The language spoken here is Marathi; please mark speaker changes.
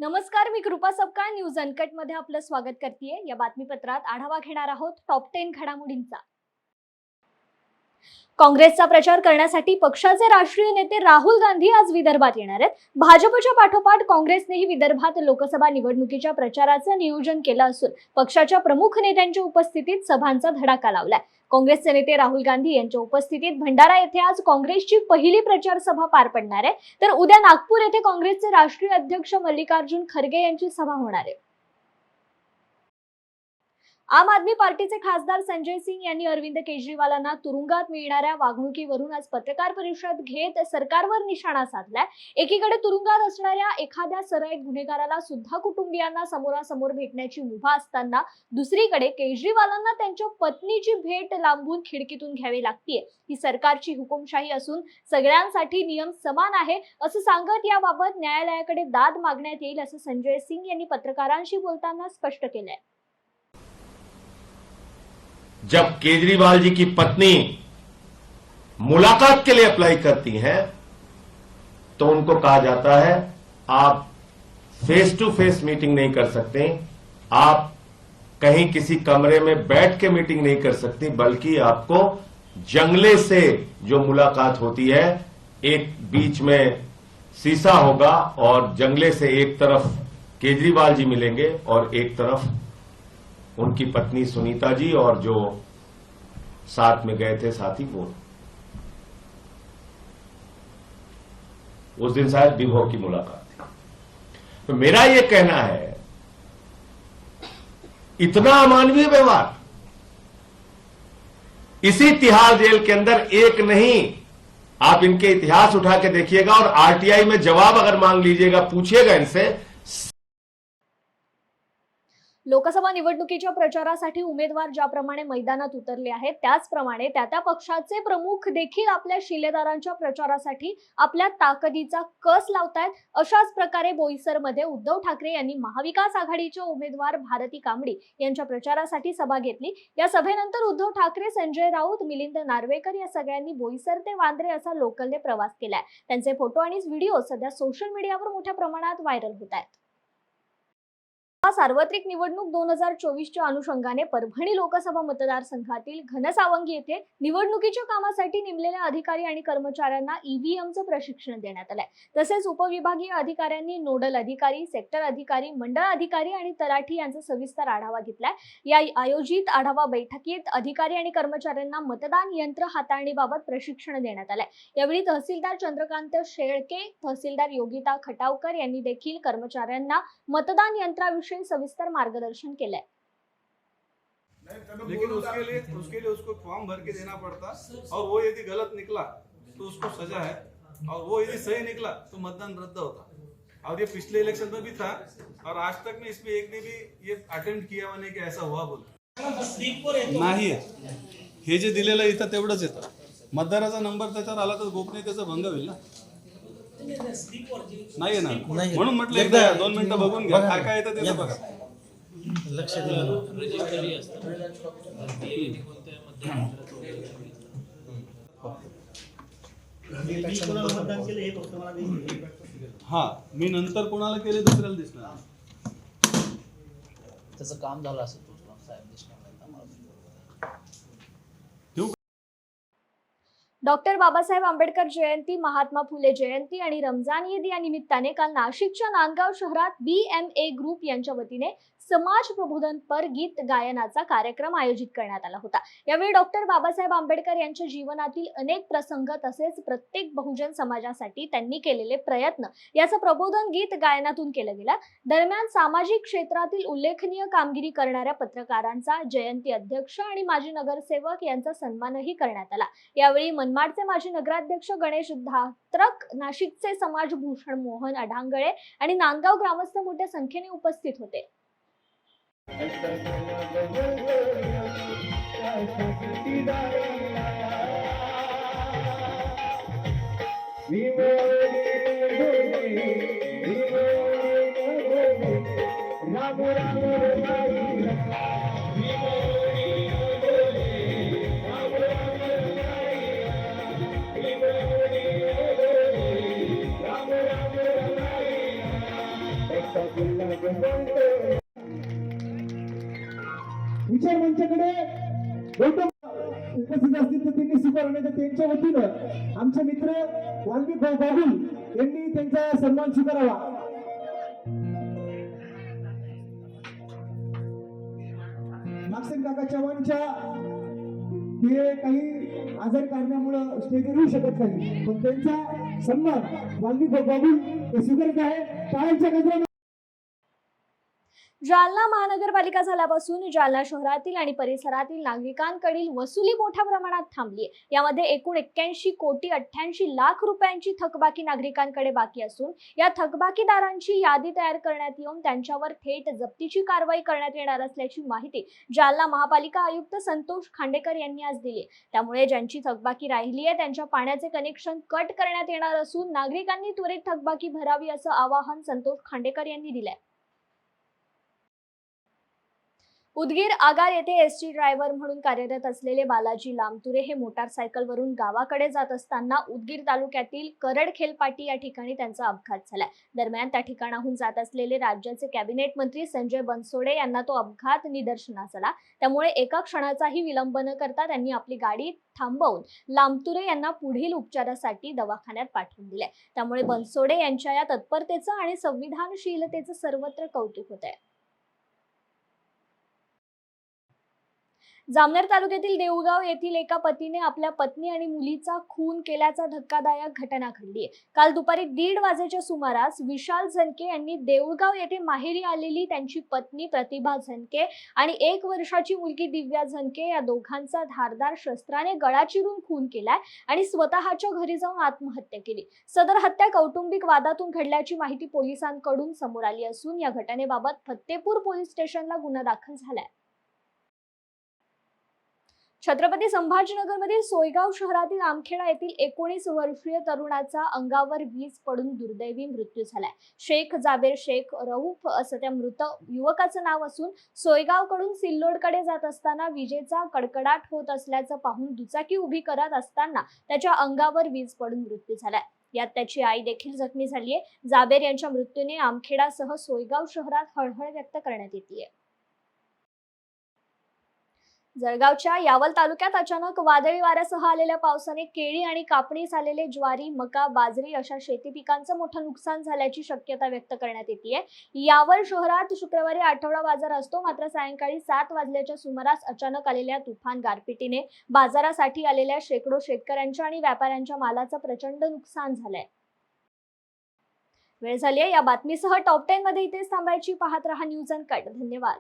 Speaker 1: नमस्कार, मी कृपा सपकाळ न्यूज अनकट मध्ये आपलं स्वागत करतेय। या बातमीपत्रात आढावा घेणार आहोत टॉप 10 घडामोडींचा। काँग्रेसचा प्रचार करण्यासाठी पक्षाचे राष्ट्रीय नेते राहुल गांधी आज विदर्भात येणार आहेत। भाजपच्या पाठोपाठ काँग्रेसनेही विदर्भात लोकसभा निवडणुकीच्या प्रचाराचं नियोजन केलं असून पक्षाच्या प्रमुख नेत्यांच्या उपस्थितीत सभांचा धडाका लावलाय। काँग्रेसचे नेते राहुल गांधी यांच्या उपस्थितीत भंडारा येथे आज काँग्रेसची पहिली प्रचार सभा पार पडणार आहे, तर उद्या नागपूर येथे काँग्रेसचे राष्ट्रीय अध्यक्ष मल्लिकार्जुन खरगे यांची सभा होणार आहे। आम आदमी पार्टीचे खासदार संजय सिंग यांनी अरविंद केजरीवालांना तुरुंगात मिळणाऱ्या वागणुकीवरून आज पत्रकार परिषद घेत सरकारवर निशाणा साधलाय। एकीकडे तुरुंगात असणाऱ्या एखाद्या सराईत गुन्हेगाराला सुद्धा कुटुंबियांना समोरासमोर भेटण्याची मुभा असताना दुसरीकडे केजरीवालांना त्यांच्या पत्नीची भेट लांबून खिडकीतून घ्यावी लागतीये। ही सरकारची हुकुमशाही असून सगळ्यांसाठी नियम समान आहे असं सांगत याबाबत न्यायालयाकडे दाद मागण्यात येईल असं संजय सिंग यांनी पत्रकारांशी बोलताना स्पष्ट केलंय।
Speaker 2: जब केजरीवाल जी की पत्नी मुलाकात के लिए अप्लाई करती हैं तो उनको कहा जाता है आप फेस टू फेस मीटिंग नहीं कर सकते, आप कहीं किसी कमरे में बैठ के मीटिंग नहीं कर सकती, बल्कि आपको जंगले से जो मुलाकात होती है, एक बीच में शीशा होगा और जंगले से एक तरफ केजरीवाल जी मिलेंगे और एक तरफ उनकी पत्नी सुनीता जी और जो साथ में गए थे साथी वो। उस दिन शायद विभो की मुलाकात थी। तो मेरा ये कहना है, इतना अमानवीय व्यवहार इसी तिहाड़ जेल के अंदर एक नहीं, आप इनके इतिहास उठा के देखिएगा और आरटीआई में जवाब अगर मांग लीजिएगा, पूछिएगा इनसे।
Speaker 1: लोकसभा निवडणुकीच्या प्रचारासाठी उमेदवार ज्याप्रमाणे मैदानात उतरले आहेत त्याचप्रमाणे त्या पक्षाचे प्रमुख देखील आपल्या शिलेदारांच्या प्रचारासाठी आपल्या ताकदीचा कस लावतायत। अशाच प्रकारे बोईसरमध्ये उद्धव ठाकरे यांनी महाविकास आघाडीच्या उमेदवार भारती कांबडी यांच्या प्रचारासाठी सभा घेतली। या सभेनंतर उद्धव ठाकरे, संजय राऊत, मिलिंद नार्वेकर या सगळ्यांनी बोईसर ते वांद्रे असा लोकलने प्रवास केलाय। त्यांचे फोटो आणि व्हिडिओ सध्या सोशल मीडियावर मोठ्या प्रमाणात व्हायरल होत आहेत। सार्वत्रिक निवडणूक 2024च्या अनुषंगाने परभणी लोकसभा मतदारसंघातील घनसावंगी येथे निवडणुकीच्या कामासाठी नेमलेल्या अधिकारी आणि कर्मचाऱ्यांना ईव्हीएमचं प्रशिक्षण देण्यात आलंय। तसेच उपविभागीय अधिकाऱ्यांनी नोडल अधिकारी, सेक्टर अधिकारी, मंडळ अधिकारी आणि तलाठी यांचा सविस्तर आढावा घेतलाय। या आयोजित आढावा बैठकीत अधिकारी आणि कर्मचाऱ्यांना मतदान यंत्र हाताळणीबाबत प्रशिक्षण देण्यात आलंय। यावेळी तहसीलदार चंद्रकांत शेळके, तहसीलदार योगिता खटावकर यांनी देखील कर्मचाऱ्यांना मतदान यंत्राविषयी सविस्तर मार्गदर्शन केलंय।
Speaker 3: लेकिन उसके लिए उसको फॉर्म भर के देना पड़ता, और वो यदि गलत निकला तो उसको सजा है, और वो यदि सही निकला तो मतदान रद्द होता। और ये पिछले इलेक्शन में भी था, और आज तक में इसमें एक ने भी ये अटेम्प्ट किया हुआ नहीं कि ऐसा हुआ बोल नाही। हे जे दिलेलं इथं तेवढंच येतं, मतदाराचा नंबर त्याच्यावर आला तर गोपनीयतेचा भंग होईल ना। नाही ना, म्हणून म्हटलं एकदा 2 मिनिटं बघून घ्या काय काय येतं ते बघा।
Speaker 4: लक्ष दिलं रजिस्टरी असतं
Speaker 3: हा, मी नंतर कोणाला केले दुसऱ्याला दिसणार,
Speaker 4: त्याचं काम झालं असं साहेब दिसणार नाही।
Speaker 1: डॉक्टर बाबासाहेब आंबेडकर जयंती, महात्मा फुले जयंती आणि रमजान ईद या निमित्ताने काल नाशिकच्या नांदगाव शहरात BMA ग्रुप यांच्या वतीने समाज प्रबोधनपर गीत गायनाचा कार्यक्रम आयोजित करण्यात आला होता। यावेळी डॉक्टर बाबासाहेब आंबेडकर यांच्या जीवनातील अनेक प्रसंग तसेच प्रत्येक बहुजन समाजासाठी त्यांनी केलेले प्रयत्न याचं प्रबोधन गीत गायनातून केलं गेलं। दरम्यान सामाजिक क्षेत्रातील उल्लेखनीय कामगिरी करणाऱ्या पत्रकारांचा, जयंती अध्यक्ष आणि माजी नगरसेवक यांचा सन्मानही करण्यात आला। यावेळी मनमाडचे माजी नगराध्यक्ष गणेश धात्रक, नाशिकचे समाजभूषण मोहन अढांगळे आणि नांदगाव ग्रामस्थ मोठ्या संख्येने उपस्थित होते।
Speaker 5: विचार मंचाकडे गौतम उपस्थित असतील तर त्यांनी स्वीकारण्याचं त्यांच्या वतीनं आमचे मित्र वाल्मिक बाबुल यांनी त्यांचा सन्मान स्वीकारावा. मागसेन काका चव्हाणच्या ते काही आजारी कारणामुळे स्टेजवर येऊ शकत नाही, पण त्यांचा सन्मान वाल्मिक बाबुल हे स्वीकारत आहे. टाळ्यांच्या गजराने
Speaker 1: जालना महानगरपालिका झाल्यापासून जालना शहरातील आणि परिसरातील नागरिकांकडील वसुली मोठ्या प्रमाणात थांबली आहे. यामध्ये एकूण 81 कोटी 88 लाख रुपयांची थकबाकी नागरिकांकडे बाकी असून या थकबाकीदारांची यादी तयार करण्यात येऊन त्यांच्यावर थेट जप्तीची कारवाई करण्यात येणार असल्याची माहिती जालना महापालिका आयुक्त संतोष खांडेकर यांनी आज दिली. त्यामुळे ज्यांची थकबाकी राहिली आहे त्यांच्या पाण्याचे कनेक्शन कट करण्यात येणार असून नागरिकांनी त्वरित थकबाकी भरावी असं आवाहन संतोष खांडेकर यांनी दिलंय. उदगीर आगार येथे एसटी ड्रायव्हर म्हणून कार्यरत असलेले बालाजी लामतुरे हे मोटारसायकलवरून गावाकडे जात असताना उदगीर तालुक्यातील करडखेलपाटी या ठिकाणी त्यांचा अपघात झाला. दरम्यान त्या ठिकाणाहून जात असलेले राज्याचे कॅबिनेट मंत्री संजय बनसोडे यांना तो अपघात निदर्शनास आला. त्यामुळे एका क्षणाचाही विलंब न करता त्यांनी आपली गाडी थांबवून लामतुरे यांना पुढील उपचारासाठी दवाखान्यात पाठवून दिले. त्यामुळे बनसोडे यांच्या या तत्परतेचं आणि संविधानशीलतेचं सर्वत्र कौतुक होत आहे. जामनेर तालुक्यातील देऊळगाव येथील एका पतीने आपल्या पत्नी आणि मुलीचा खून केल्याचा धक्कादायक घटना घडली आहे. काल दुपारी 1:30 वाजेच्या सुमारास विशाल झनके यांनी देऊळगाव येथे माहेरी आलेली त्यांची पत्नी प्रतिभा झनके आणि 1 वर्षाची मुलगी दिव्या झनके या दोघांचा धारदार शस्त्राने गळा चिरून खून केलाय आणि स्वतःच्या घरी जाऊन आत्महत्या केली. सदर हत्या कौटुंबिक वादातून घडल्याची माहिती पोलिसांकडून समोर आली असून या घटनेबाबत फत्तेपूर पोलीस स्टेशनला गुन्हा दाखल झालाय. छत्रपती संभाजीनगरमधील सोयगाव शहरातील आमखेडा येथील 19 वर्षीय तरुणाचा अंगावर वीज पडून दुर्दैवी मृत्यू झालाय. शेख जाबेर शेख रऊफ असं त्या मृत युवकाचं नाव असून सोयगावकडून सिल्लोडकडे जात असताना विजेचा कडकडाट होत असल्याचं पाहून दुचाकी उभी करत असताना त्याच्या अंगावर वीज पडून मृत्यू झालाय. यात त्याची आई देखील जखमी झालीय. जाबेर यांच्या मृत्यूने आमखेडासह सोयगाव शहरात हळहळ व्यक्त करण्यात येते. जळगावच्या यावल तालुक्यात अचानक वादळी वाऱ्यासह आलेल्या पावसाने केळी आणि कापणीस आलेले ज्वारी, मका, बाजरी अशा शेती पिकांचं मोठं नुकसान झाल्याची शक्यता व्यक्त करण्यात येते. यावल शहरात शुक्रवारी आठवडा बाजार असतो, मात्र सायंकाळी 7 वाजल्याच्या सुमारास अचानक आलेल्या तुफान गारपिटीने बाजारासाठी आलेल्या शेकडो शेतकऱ्यांच्या आणि व्यापाऱ्यांच्या मालाचं प्रचंड नुकसान झालंय. वेळ झालीय या बातमीसह टॉप 10 मध्ये इथेच थांबायची. पाहत रहा न्यूज अनकट. धन्यवाद.